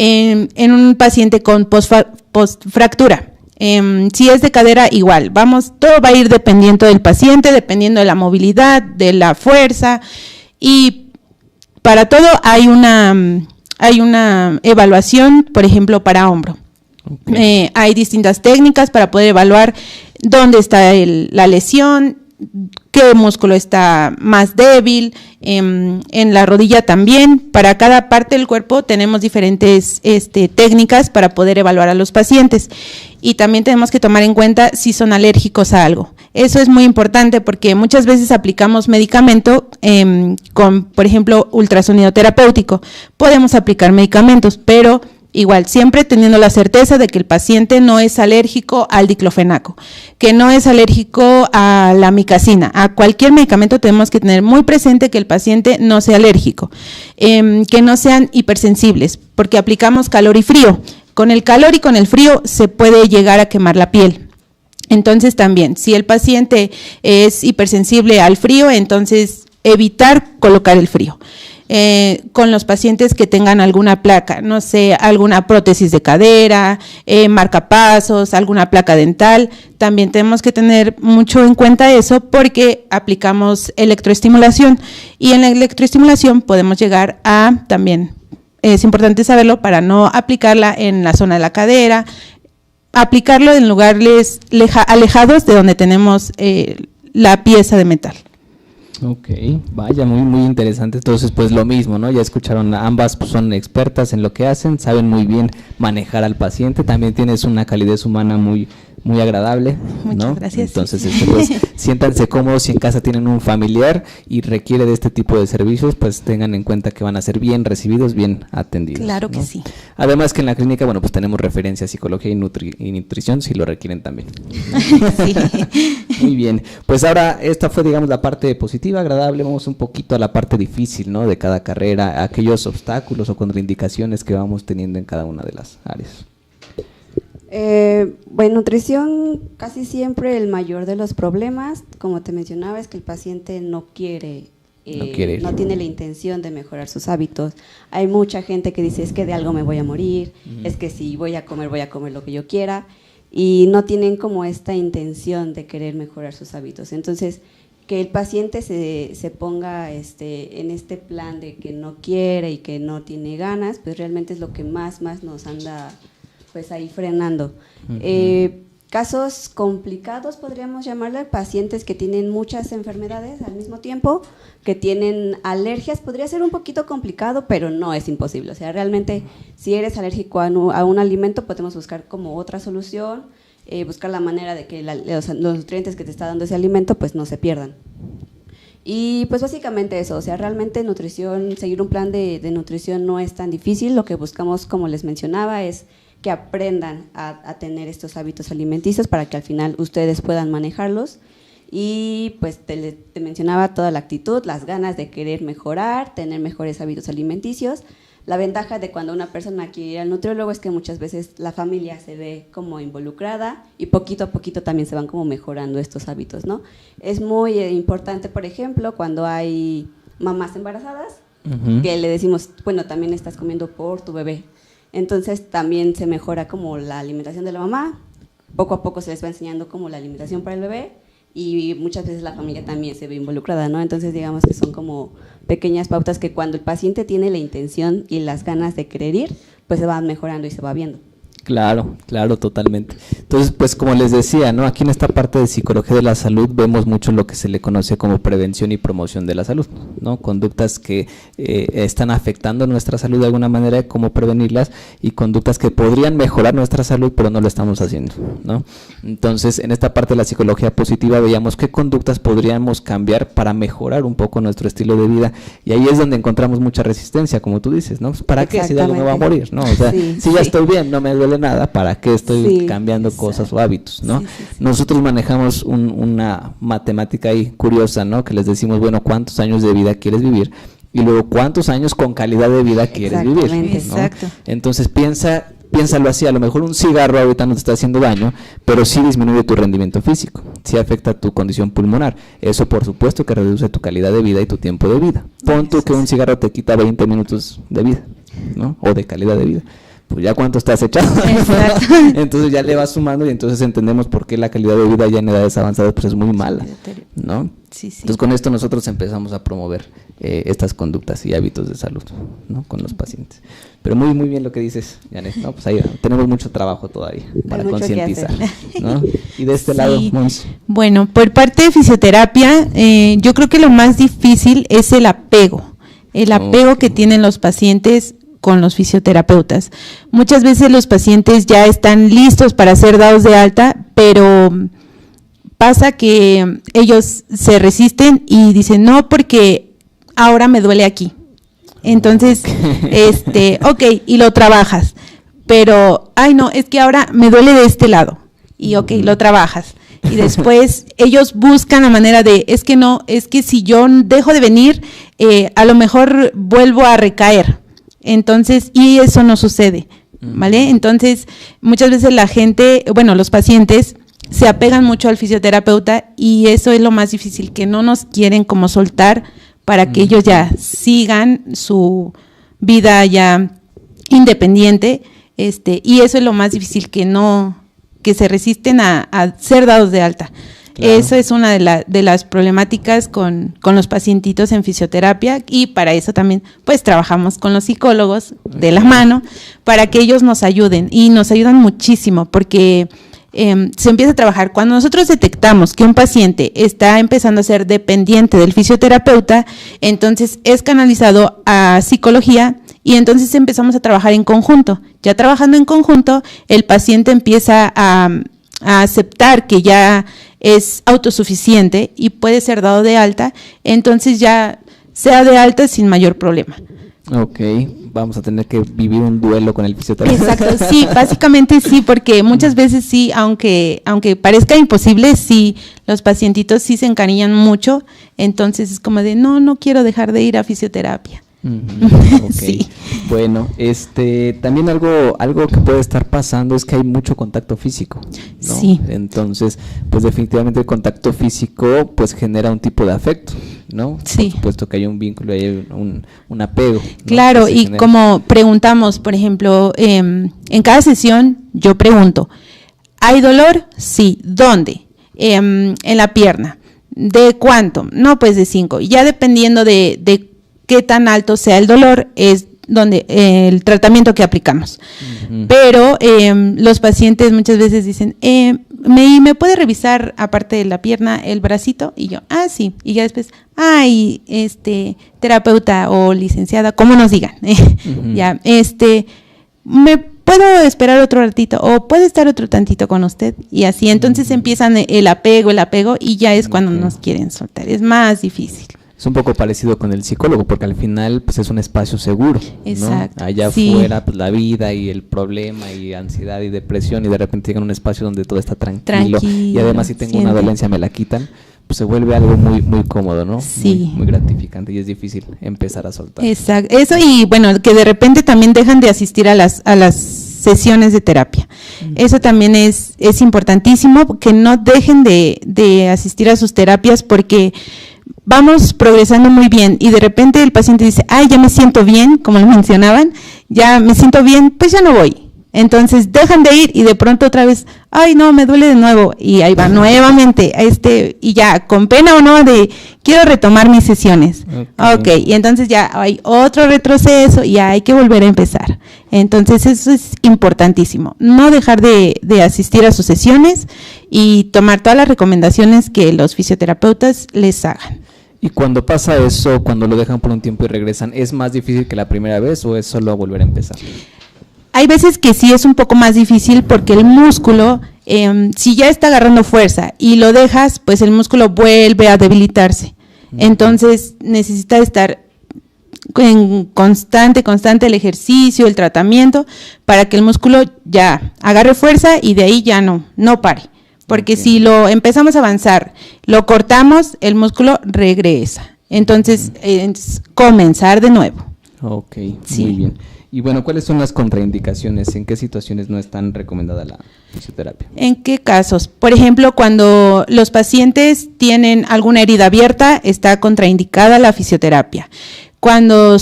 En un paciente con postfractura, si es de cadera, igual, todo va a ir dependiendo del paciente, dependiendo de la movilidad, de la fuerza, y para todo hay una evaluación, por ejemplo, para hombro. Okay. Hay distintas técnicas para poder evaluar dónde está la lesión, qué músculo está más débil, en la rodilla también. Para cada parte del cuerpo tenemos diferentes técnicas para poder evaluar a los pacientes, y también tenemos que tomar en cuenta si son alérgicos a algo. Eso es muy importante porque muchas veces aplicamos medicamento con, por ejemplo, ultrasonido terapéutico. Podemos aplicar medicamentos, pero igual, siempre teniendo la certeza de que el paciente no es alérgico al diclofenaco, que no es alérgico a la micacina. A cualquier medicamento tenemos que tener muy presente que el paciente no sea alérgico, que no sean hipersensibles, porque aplicamos calor y frío. Con el calor y con el frío se puede llegar a quemar la piel. Entonces también, si el paciente es hipersensible al frío, entonces evitar colocar el frío. Con los pacientes que tengan alguna placa, no sé, alguna prótesis de cadera, marcapasos, alguna placa dental, también tenemos que tener mucho en cuenta eso porque aplicamos electroestimulación, y en la electroestimulación podemos llegar a, también es importante saberlo para no aplicarla en la zona de la cadera, aplicarlo en lugares alejados de donde tenemos la pieza de metal. Ok, vaya, muy interesante. Entonces, pues lo mismo, ¿no? Ya escucharon, ambas pues, son expertas en lo que hacen, saben muy bien manejar al paciente, también tienes una calidez humana muy agradable, ¿no? Muchas gracias. Entonces, pues, siéntanse cómodos si en casa tienen un familiar y requiere de este tipo de servicios, pues tengan en cuenta que van a ser bien recibidos, bien atendidos. Claro que ¿no? sí. Además que en la clínica, bueno, pues tenemos referencia a psicología y nutrición si lo requieren también. Sí. Muy bien, pues ahora esta fue, digamos, la parte positiva, agradable. Vamos un poquito a la parte difícil, ¿no? De cada carrera, aquellos obstáculos o contraindicaciones que vamos teniendo en cada una de las áreas. Bueno, nutrición, casi siempre el mayor de los problemas, como te mencionaba, es que el paciente no quiere no tiene la intención de mejorar sus hábitos. Hay mucha gente que dice, es que de algo me voy a morir, es que si voy a comer lo que yo quiera, y no tienen como esta intención de querer mejorar sus hábitos. Entonces, que el paciente se ponga en este plan de que no quiere y que no tiene ganas, pues realmente es lo que más nos anda pues ahí frenando. Casos complicados, podríamos llamarle, pacientes que tienen muchas enfermedades al mismo tiempo, que tienen alergias, podría ser un poquito complicado, pero no es imposible. O sea, realmente, si eres alérgico a un alimento, podemos buscar como otra solución, buscar la manera de que los nutrientes que te está dando ese alimento, pues no se pierdan. Y pues básicamente eso, o sea, realmente nutrición, seguir un plan de nutrición no es tan difícil. Lo que buscamos, como les mencionaba, es que aprendan a tener estos hábitos alimenticios para que al final ustedes puedan manejarlos. Y pues te mencionaba toda la actitud, las ganas de querer mejorar, tener mejores hábitos alimenticios. La ventaja de cuando una persona quiere ir al nutriólogo es que muchas veces la familia se ve como involucrada y poquito a poquito también se van como mejorando estos hábitos, ¿no? Es muy importante, por ejemplo, cuando hay mamás embarazadas, que le decimos, bueno, también estás comiendo por tu bebé. Entonces también se mejora como la alimentación de la mamá, poco a poco se les va enseñando como la alimentación para el bebé y muchas veces la familia también se ve involucrada, ¿no? Entonces digamos que son como pequeñas pautas que cuando el paciente tiene la intención y las ganas de querer ir, pues se van mejorando y se va viendo. Claro, claro, totalmente. Entonces, pues como les decía, ¿no? Aquí en esta parte de psicología de la salud vemos mucho lo que se le conoce como prevención y promoción de la salud, ¿no? Conductas que están afectando nuestra salud de alguna manera, cómo prevenirlas, y conductas que podrían mejorar nuestra salud, pero no lo estamos haciendo, ¿no? Entonces, en esta parte de la psicología positiva veíamos qué conductas podríamos cambiar para mejorar un poco nuestro estilo de vida, y ahí es donde encontramos mucha resistencia, como tú dices, ¿no? ¿Para qué si de algo me va a morir, no? O sea, si ya estoy bien, no me duele nada, ¿para qué estoy cambiando cosas o hábitos, no? Nosotros manejamos una matemática ahí curiosa, ¿no? Que les decimos, bueno, ¿cuántos años de vida quieres vivir? Y luego, ¿cuántos años con calidad de vida quieres vivir? ¿No? Exacto. Entonces, piénsalo así, a lo mejor un cigarro ahorita no te está haciendo daño, pero sí disminuye tu rendimiento físico, sí afecta tu condición pulmonar. Eso, por supuesto, que reduce tu calidad de vida y tu tiempo de vida. Pon tú que un cigarro te quita 20 minutos de vida, ¿no? O de calidad de vida. Pues ya cuánto estás echado. Entonces ya le vas sumando y entonces entendemos por qué la calidad de vida ya en edades avanzadas pues es muy mala, ¿no? Entonces con esto nosotros empezamos a promover estas conductas y hábitos de salud, ¿no? Con los pacientes. Pero muy muy bien lo que dices, Janet, ¿no? Pues ahí tenemos mucho trabajo todavía para concientizar, ¿no? Y de este lado, Mons. Bueno, por parte de fisioterapia, yo creo que lo más difícil es el apego que tienen los pacientes con los fisioterapeutas. Muchas veces los pacientes ya están listos para ser dados de alta, pero pasa que ellos se resisten y dicen, no, porque ahora me duele aquí. Entonces, ok, y lo trabajas, pero, ay no, es que ahora me duele de este lado, y ok, lo trabajas. Y después ellos buscan la manera de, es que no, es que si yo dejo de venir, a lo mejor vuelvo a recaer. Entonces, y eso no sucede, ¿vale? Entonces, muchas veces la gente, bueno, los pacientes se apegan mucho al fisioterapeuta y eso es lo más difícil, que no nos quieren como soltar para que ellos ya sigan su vida ya independiente, y eso es lo más difícil, que se resisten a ser dados de alta. Claro. Eso es una de las problemáticas con los pacientitos en fisioterapia, y para eso también pues trabajamos con los psicólogos de la mano para que ellos nos ayuden, y nos ayudan muchísimo porque se empieza a trabajar. Cuando nosotros detectamos que un paciente está empezando a ser dependiente del fisioterapeuta, entonces es canalizado a psicología y entonces empezamos a trabajar en conjunto. Ya trabajando en conjunto, el paciente empieza a aceptar que ya es autosuficiente y puede ser dado de alta, entonces ya sea de alta sin mayor problema. Ok, vamos a tener que vivir un duelo con el fisioterapeuta. Exacto, sí, básicamente sí, porque muchas veces sí, aunque parezca imposible, sí, los pacientitos sí se encariñan mucho, entonces es como de, no quiero dejar de ir a fisioterapia. Okay. Sí. Bueno, también algo que puede estar pasando es que hay mucho contacto físico, ¿no? Sí. Entonces, pues definitivamente el contacto físico pues genera un tipo de afecto, ¿no? Sí. Por supuesto que hay un vínculo, hay un apego, ¿no? Claro, que se y genera. como preguntamos, por ejemplo, en cada sesión yo pregunto, ¿hay dolor? Sí. ¿Dónde? En la pierna. ¿De cuánto? No, pues de 5. Ya dependiendo de qué tan alto sea el dolor, es donde el tratamiento que aplicamos. Ujú. Pero los pacientes muchas veces dicen, ¿me puede revisar aparte de la pierna el bracito? Y yo, sí. Y ya después, ay, terapeuta o licenciada, como nos digan, Ujú. ya, ¿me puedo esperar otro ratito? ¿O puede estar otro tantito con usted? Y así, entonces empiezan el apego, y ya es cuando Ok. nos quieren soltar. Es más difícil. Es un poco parecido con el psicólogo, porque al final pues es un espacio seguro, ¿no? Exacto, Allá sí. afuera pues la vida y el problema y ansiedad y depresión, y de repente llegan a un espacio donde todo está tranquilo, y Tranquilo, además si tengo una siente. dolencia me la quitan, pues se vuelve algo muy muy cómodo, ¿no? Sí. Muy gratificante, y es difícil empezar a soltar. Exacto. Eso, y bueno, que de repente también dejan de asistir a las sesiones de terapia. Eso también es importantísimo, que no dejen de asistir a sus terapias, porque vamos progresando muy bien y de repente el paciente dice, ay, ya me siento bien, como lo mencionaban, ya me siento bien, pues ya no voy. Entonces dejan de ir y de pronto otra vez, ay, no, me duele de nuevo, y ahí va nuevamente, y ya con pena o no de quiero retomar mis sesiones. Ok, y entonces ya hay otro retroceso y ya hay que volver a empezar. Entonces eso es importantísimo, no dejar de asistir a sus sesiones y tomar todas las recomendaciones que los fisioterapeutas les hagan. Y cuando pasa eso, cuando lo dejan por un tiempo y regresan, ¿es más difícil que la primera vez o es solo volver a empezar? Hay veces que sí es un poco más difícil, porque el músculo, si ya está agarrando fuerza y lo dejas, pues el músculo vuelve a debilitarse. Entonces necesita estar en constante el ejercicio, el tratamiento, para que el músculo ya agarre fuerza y de ahí ya no pare. Porque si lo empezamos a avanzar, lo cortamos, el músculo regresa. Entonces es comenzar de nuevo. Ok, Sí. muy bien. Y bueno, ¿cuáles son las contraindicaciones? ¿En qué situaciones no es tan recomendada la fisioterapia? ¿En qué casos? Por ejemplo, cuando los pacientes tienen alguna herida abierta, está contraindicada la fisioterapia. Cuando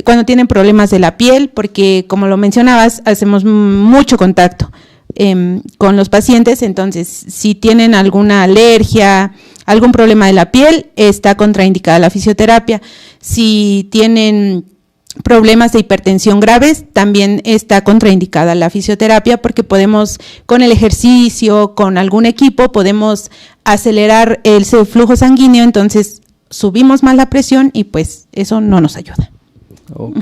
cuando tienen problemas de la piel, porque como lo mencionabas, hacemos mucho contacto con los pacientes, entonces si tienen alguna alergia, algún problema de la piel, está contraindicada la fisioterapia. Si tienen problemas de hipertensión graves, también está contraindicada la fisioterapia, porque podemos, con el ejercicio, con algún equipo, podemos acelerar el flujo sanguíneo, entonces subimos más la presión y pues eso no nos ayuda. Ok,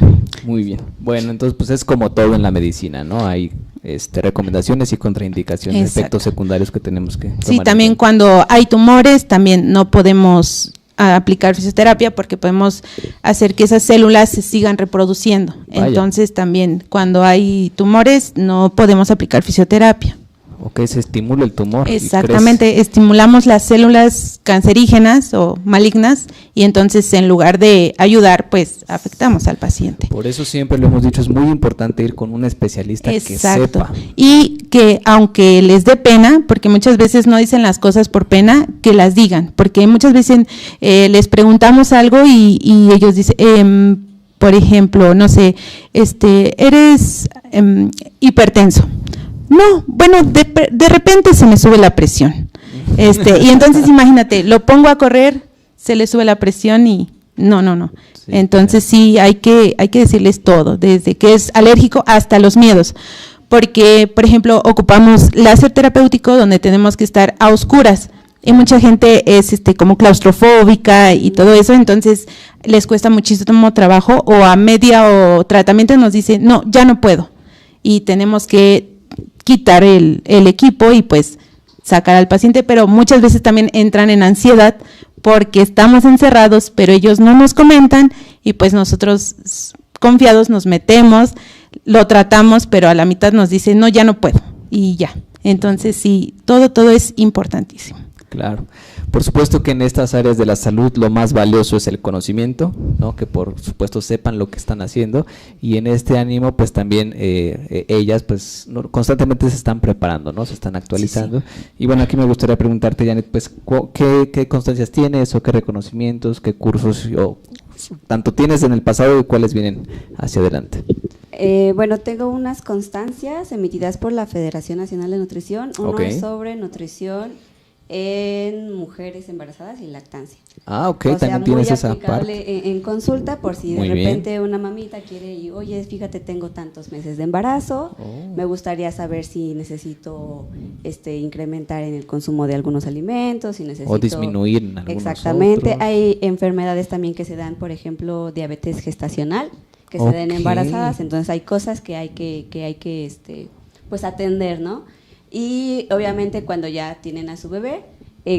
muy bien. Bueno, entonces pues es como todo en la medicina, ¿no? Hay recomendaciones y contraindicaciones, Exacto. efectos secundarios que tenemos que tomar Sí, en también cuenta. cuando hay tumores, también no podemos aplicar fisioterapia, porque podemos hacer que esas células se sigan reproduciendo. Vaya. Entonces también cuando hay tumores no podemos aplicar fisioterapia. Ok, se estimula el tumor. y Exactamente, estimulamos las células cancerígenas o malignas, y entonces en lugar de ayudar, pues afectamos al paciente. crece. Por eso siempre lo hemos dicho, es muy importante ir con un especialista que Exacto. sepa. Y que aunque les dé pena, porque muchas veces no dicen las cosas por pena, que las digan, porque muchas veces les preguntamos algo y ellos dicen, por ejemplo, no sé, eres hipertenso. No, bueno, de repente se me sube la presión. Y entonces imagínate, lo pongo a correr, se le sube la presión y no. Sí, Entonces sí, hay que decirles todo, desde que es alérgico hasta los miedos. Porque, por ejemplo, ocupamos láser terapéutico donde tenemos que estar a oscuras. Y mucha gente es como claustrofóbica y todo eso, entonces les cuesta muchísimo trabajo, o a media o tratamiento nos dicen, no, ya no puedo. Y tenemos que quitar el equipo y pues sacar al paciente, pero muchas veces también entran en ansiedad porque estamos encerrados, pero ellos no nos comentan y pues nosotros confiados nos metemos, lo tratamos, pero a la mitad nos dicen, no, ya no puedo y ya. Entonces sí, todo es importantísimo. Claro. Por supuesto que en estas áreas de la salud lo más valioso es el conocimiento, ¿no? Que por supuesto sepan lo que están haciendo, y en este ánimo pues también ellas pues constantemente se están preparando, ¿no? Se están actualizando. Sí, sí. Y bueno, aquí me gustaría preguntarte, Janet, pues ¿qué constancias tienes o qué reconocimientos, qué cursos tanto tienes en el pasado y cuáles vienen hacia adelante? Bueno, tengo unas constancias emitidas por la Federación Nacional de Nutrición, uno es sobre nutrición en mujeres embarazadas y lactancia. Ah, ok, o también tienes esa parte. En consulta, por si de repente una mamita quiere y, oye, fíjate, tengo tantos meses de embarazo, me gustaría saber si necesito incrementar en el consumo de algunos alimentos, si necesito… O disminuir en algunos Exactamente, otros. Hay enfermedades también que se dan, por ejemplo, diabetes gestacional, que se den embarazadas, entonces hay cosas que hay que pues atender, ¿no? Y obviamente cuando ya tienen a su bebé,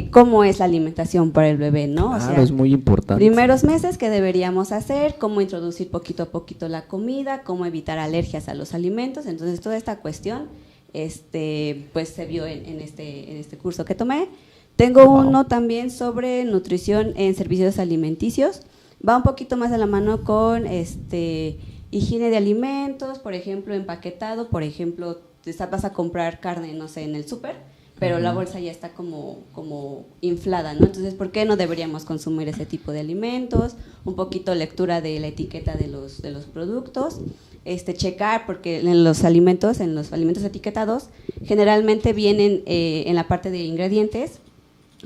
cómo es la alimentación para el bebé, ¿no? Claro, o sea, es muy importante. Primeros meses que deberíamos hacer, cómo introducir poquito a poquito la comida, cómo evitar alergias a los alimentos. Entonces toda esta cuestión pues se vio en este curso que tomé. Tengo uno también sobre nutrición en servicios alimenticios. Va un poquito más de la mano con higiene de alimentos, por ejemplo, empaquetado, por ejemplo, vas a comprar carne, no sé, en el súper, pero la bolsa ya está como inflada, ¿no? Entonces, ¿por qué no deberíamos consumir ese tipo de alimentos? Un poquito lectura de la etiqueta de los productos, checar, porque en los alimentos etiquetados, generalmente vienen en la parte de ingredientes,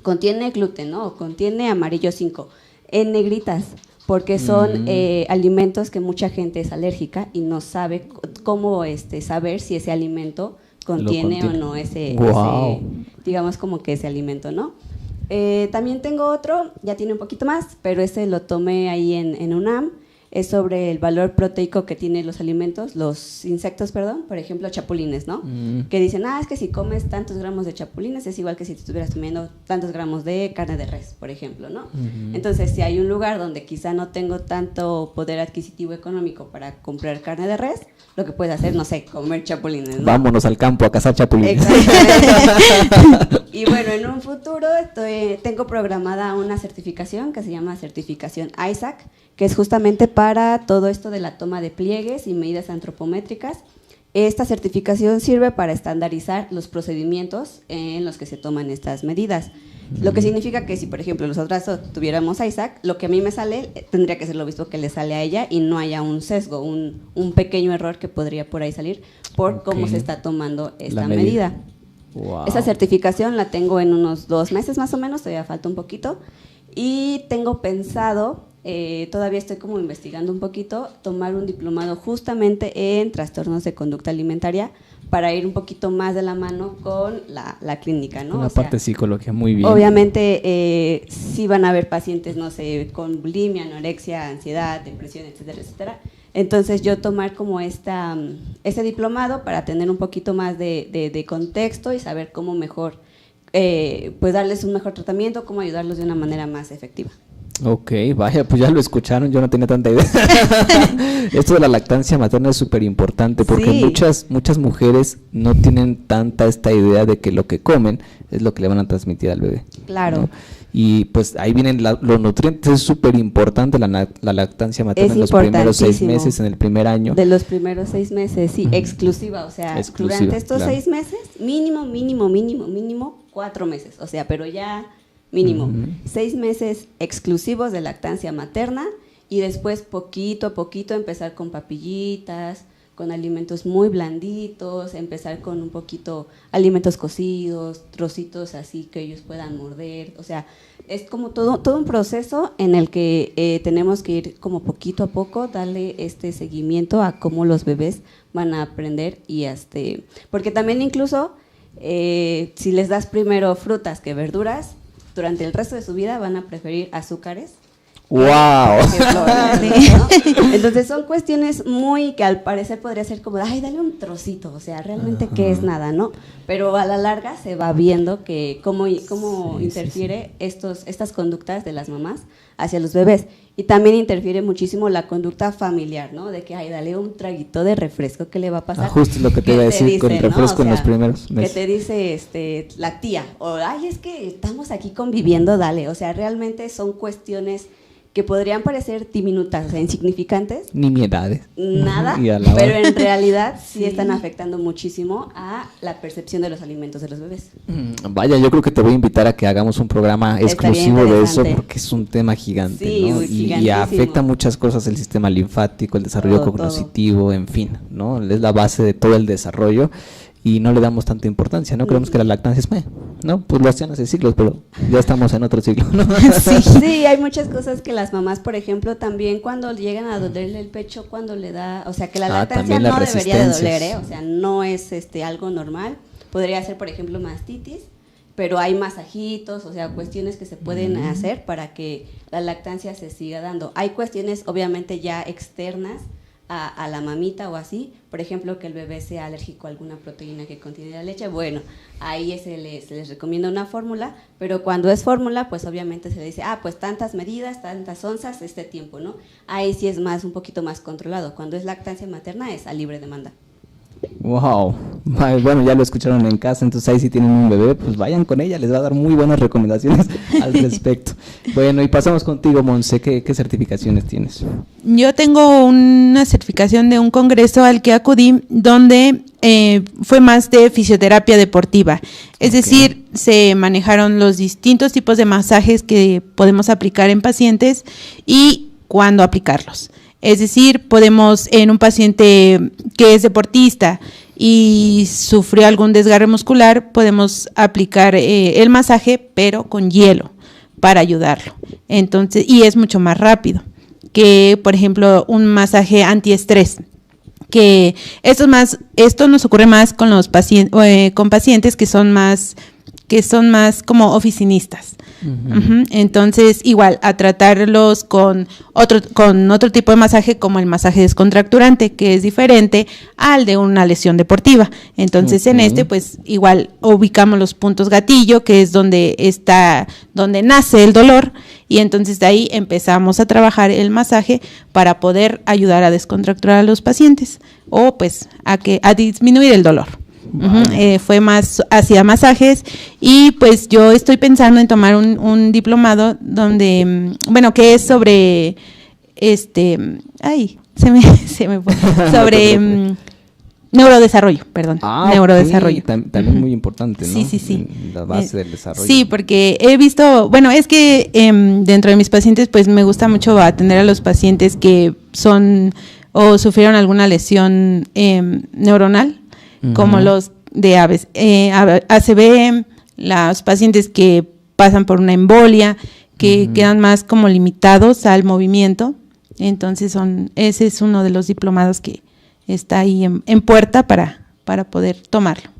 contiene gluten, ¿no? O contiene amarillo 5, en negritas, porque son alimentos que mucha gente es alérgica y no sabe cómo saber si ese alimento contiene o no ese, digamos como que ese alimento, ¿no? También tengo otro, ya tiene un poquito más, pero ese lo tomé ahí en UNAM, es sobre el valor proteico que tienen los alimentos, los insectos, perdón, por ejemplo, chapulines, ¿no? Que dicen, es que si comes tantos gramos de chapulines es igual que si te estuvieras comiendo tantos gramos de carne de res, por ejemplo, ¿no? Entonces, si hay un lugar donde quizá no tengo tanto poder adquisitivo económico para comprar carne de res, lo que puedes hacer, no sé, comer chapulines, ¿no? Vámonos al campo a cazar chapulines. Y bueno, en un futuro tengo programada una certificación que se llama certificación ISAC, que es justamente para todo esto de la toma de pliegues y medidas antropométricas. Esta certificación sirve para estandarizar los procedimientos en los que se toman estas medidas. Lo que significa que si, por ejemplo, nosotras tuviéramos ISAC, lo que a mí me sale tendría que ser lo mismo que le sale a ella y no haya un sesgo, un pequeño error que podría por ahí salir por cómo se está tomando esta medida. Wow. Esa certificación la tengo en unos 2 meses más o menos, todavía falta un poquito, y tengo pensado, todavía estoy como investigando un poquito, tomar un diplomado justamente en trastornos de conducta alimentaria para ir un poquito más de la mano con la clínica, ¿no? Una parte de psicología, muy bien. Obviamente sí van a haber pacientes, no sé, con bulimia, anorexia, ansiedad, depresión, etcétera, etcétera. Entonces yo tomar como ese diplomado para tener un poquito más de contexto y saber cómo mejor, pues darles un mejor tratamiento, cómo ayudarlos de una manera más efectiva. Ok, vaya, pues ya lo escucharon, yo no tenía tanta idea. Esto de la lactancia materna es súper importante porque muchas mujeres no tienen tanta esta idea de que lo que comen es lo que le van a transmitir al bebé. Claro. ¿No? Y pues ahí vienen los nutrientes, es súper importante la lactancia materna en los primeros 6 meses, en el primer año. De los primeros 6 meses, sí, exclusiva, o sea, durante estos 6 meses, mínimo 4 meses, o sea, pero ya… mínimo, 6 meses exclusivos de lactancia materna y después poquito a poquito empezar con papillitas, con alimentos muy blanditos, empezar con un poquito alimentos cocidos, trocitos así que ellos puedan morder, o sea, es como todo un proceso en el que tenemos que ir como poquito a poco, darle seguimiento a cómo los bebés van a aprender y porque también incluso si les das primero frutas que verduras, durante el resto de su vida van a preferir azúcares ¡Wow! Por ejemplo, ¿no? Entonces son cuestiones muy que al parecer podría ser como, ay, dale un trocito, o sea, realmente qué es nada, ¿no? Pero a la larga se va viendo que cómo interfiere estas conductas de las mamás hacia los bebés. Y también interfiere muchísimo la conducta familiar, ¿no? De que, ay, dale un traguito de refresco, ¿qué le va a pasar? Justo lo que te iba a decir, con el refresco, ¿no? En los primeros meses. Que te dice la tía, o, ay, es que estamos aquí conviviendo, dale. O sea, realmente son cuestiones que podrían parecer diminutas, o sea, insignificantes. Nimiedades. Nada, pero en realidad sí están afectando muchísimo a la percepción de los alimentos de los bebés. Vaya, yo creo que te voy a invitar a que hagamos un programa exclusivo de eso, porque es un tema gigante, sí, ¿no? Y afecta muchas cosas, el sistema linfático, el desarrollo cognitivo, en fin, ¿no? Es la base de todo el desarrollo. Y no le damos tanta importancia, ¿no? Creemos que la lactancia es, ¿no? Pues lo hacían hace siglos, pero ya estamos en otro siglo, ¿no? Sí, hay muchas cosas que las mamás, por ejemplo, también cuando llegan a dolerle el pecho, cuando le da, o sea, que la lactancia no debería de doler, o sea, no es algo normal. Podría ser, por ejemplo, mastitis, pero hay masajitos, o sea, cuestiones que se pueden hacer para que la lactancia se siga dando. Hay cuestiones, obviamente, ya externas a la mamita o así, por ejemplo, que el bebé sea alérgico a alguna proteína que contiene la leche, bueno, ahí se les recomienda una fórmula, pero cuando es fórmula, pues obviamente se le dice, pues tantas medidas, tantas onzas, este tiempo, ¿no? Ahí sí es un poquito más controlado. Cuando es lactancia materna es a libre demanda. Wow, bueno, ya lo escucharon en casa, entonces ahí si tienen un bebé, pues vayan con ella, les va a dar muy buenas recomendaciones al respecto. Bueno, y pasamos contigo, Monse, ¿qué certificaciones tienes? Yo tengo una certificación de un congreso al que acudí donde fue más de fisioterapia deportiva, es decir, se manejaron los distintos tipos de masajes que podemos aplicar en pacientes y cuándo aplicarlos. Es decir, podemos en un paciente que es deportista y sufrió algún desgarre muscular, podemos aplicar el masaje, pero con hielo para ayudarlo. Entonces, y es mucho más rápido que, por ejemplo, un masaje antiestrés. Que esto nos ocurre más con los pacientes que son más como oficinistas. Entonces, igual, a tratarlos con otro tipo de masaje, como el masaje descontracturante, que es diferente al de una lesión deportiva. Entonces, en pues igual ubicamos los puntos gatillo, que es donde nace el dolor, y entonces de ahí empezamos a trabajar el masaje para poder ayudar a descontracturar a los pacientes, o pues a disminuir el dolor. Fue más hacia masajes, y pues yo estoy pensando en tomar un diplomado donde, que es sobre se me fue, sobre neurodesarrollo, neurodesarrollo. También muy importante, ¿no? Sí. La base del desarrollo. Sí, porque he visto, es que dentro de mis pacientes, pues me gusta mucho atender a los pacientes que son o sufrieron alguna lesión neuronal, como los de ACV, los pacientes que pasan por una embolia, que quedan más como limitados al movimiento. Entonces ese es uno de los diplomados que está ahí en puerta para poder tomarlo.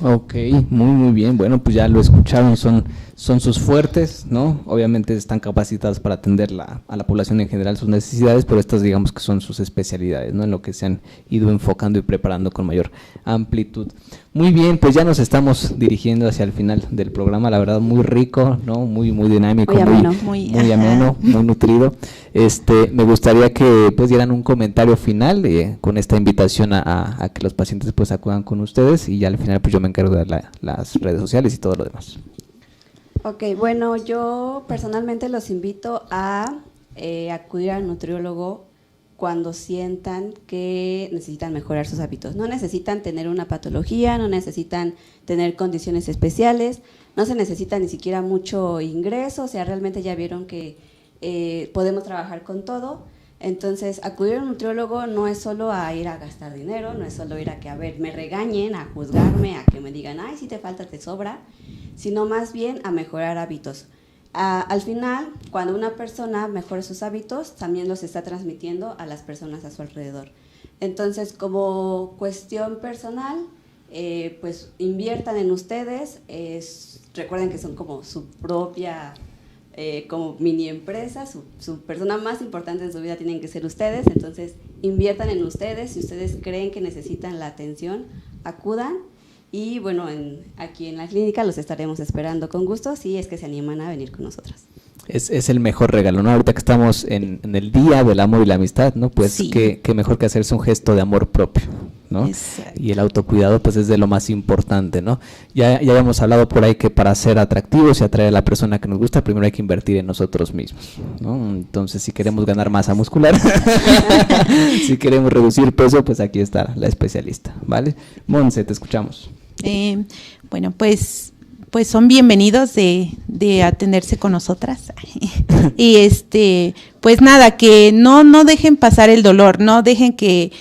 Ok, muy bien. Bueno, pues ya lo escucharon, son sus fuertes, ¿no? Obviamente están capacitados para atender a la población en general sus necesidades, pero estas digamos que son sus especialidades, ¿no? En lo que se han ido enfocando y preparando con mayor amplitud. Muy bien, pues ya nos estamos dirigiendo hacia el final del programa, la verdad muy rico, ¿no? Muy dinámico, muy ameno, muy nutrido. Me gustaría que pues dieran un comentario final con esta invitación a que los pacientes pues acudan con ustedes, y ya al final pues yo me encargo de dar las redes sociales y todo lo demás. Ok, bueno, yo personalmente los invito a acudir al nutriólogo cuando sientan que necesitan mejorar sus hábitos. No necesitan tener una patología, no necesitan tener condiciones especiales, no se necesita ni siquiera mucho ingreso, o sea, realmente ya vieron que podemos trabajar con todo. Entonces, acudir a un nutriólogo no es solo a ir a gastar dinero, no es solo ir a que, me regañen, a juzgarme, a que me digan, ay, si te falta, te sobra, sino más bien a mejorar hábitos. Al final, cuando una persona mejora sus hábitos, también los está transmitiendo a las personas a su alrededor. Entonces, como cuestión personal, pues inviertan en ustedes, recuerden que son como su propia como mini empresa, su persona más importante en su vida tienen que ser ustedes, entonces inviertan en ustedes, si ustedes creen que necesitan la atención, acudan y bueno, aquí en la clínica los estaremos esperando con gusto si es que se animan a venir con nosotros. Es el mejor regalo, ¿no? Ahorita que estamos en el Día del Amor y la Amistad, ¿no? Pues sí. qué mejor que hacerse un gesto de amor propio, ¿no? Exacto. Y el autocuidado pues es de lo más importante, ¿no? Ya habíamos hablado por ahí que para ser atractivos y atraer a la persona que nos gusta, primero hay que invertir en nosotros mismos, ¿no? Entonces, si queremos ganar masa muscular, si queremos reducir peso, pues aquí está la especialista, ¿vale? Monse, te escuchamos. Bueno, pues son bienvenidos de atenderse con nosotras. Y pues nada, que no dejen pasar el dolor, no dejen que,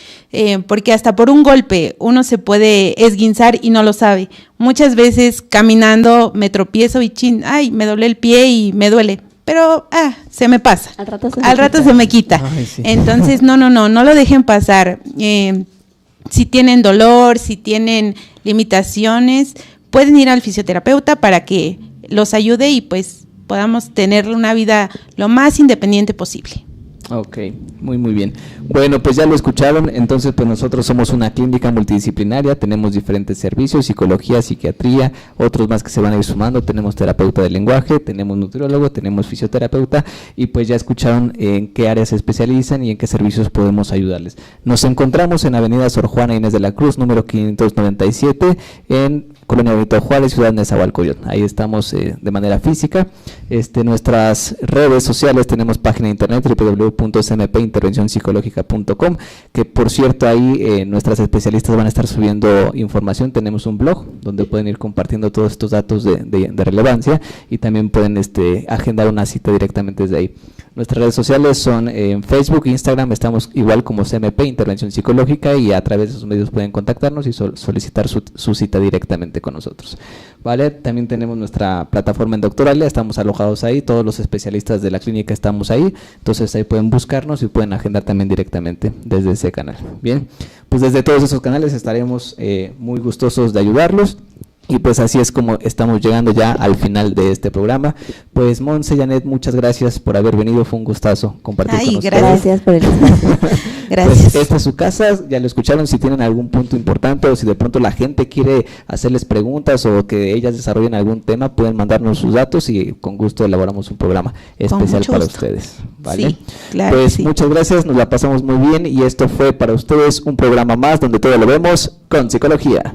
porque hasta por un golpe uno se puede esguinzar y no lo sabe. Muchas veces caminando me tropiezo y ay, me doblé el pie y me duele. Pero se me pasa. Al rato se me quita. Ay, sí. Entonces, no lo dejen pasar. Si tienen dolor, si tienen limitaciones, pueden ir al fisioterapeuta para que los ayude y pues podamos tener una vida lo más independiente posible. Ok, muy bien. Bueno, pues ya lo escucharon, entonces pues nosotros somos una clínica multidisciplinaria, tenemos diferentes servicios, psicología, psiquiatría, otros más que se van a ir sumando, tenemos terapeuta de lenguaje, tenemos nutriólogo, tenemos fisioterapeuta y pues ya escucharon en qué áreas se especializan y en qué servicios podemos ayudarles. Nos encontramos en Avenida Sor Juana Inés de la Cruz, número 597, en Colonia Benito Juárez, Ciudad Nezahualcóyotl. Ahí estamos de manera física. Nuestras redes sociales, tenemos página de internet www.cmpintervencionpsicológica.com, que por cierto ahí nuestras especialistas van a estar subiendo información. Tenemos un blog donde pueden ir compartiendo todos estos datos de relevancia y también pueden agendar una cita directamente desde ahí. Nuestras redes sociales son en Facebook, Instagram, estamos igual como CMP Intervención Psicológica y a través de esos medios pueden contactarnos y solicitar su cita directamente con nosotros, ¿vale? También tenemos nuestra plataforma en Doctoralia, estamos alojados ahí, todos los especialistas de la clínica estamos ahí, entonces ahí pueden buscarnos y pueden agendar también directamente desde ese canal. Bien, pues desde todos esos canales estaremos muy gustosos de ayudarlos. Y pues así es como estamos llegando ya al final de este programa. Pues Monse, Janet, muchas gracias por haber venido, fue un gustazo compartir con ustedes. Gracias por el Gracias. Pues esta es su casa, ya lo escucharon, si tienen algún punto importante o si de pronto la gente quiere hacerles preguntas o que ellas desarrollen algún tema, pueden mandarnos sus datos y con gusto elaboramos un programa especial para ustedes, ¿vale? Sí, claro, pues sí. muchas gracias, nos la pasamos muy bien y esto fue para ustedes un programa más donde todo lo vemos con psicología.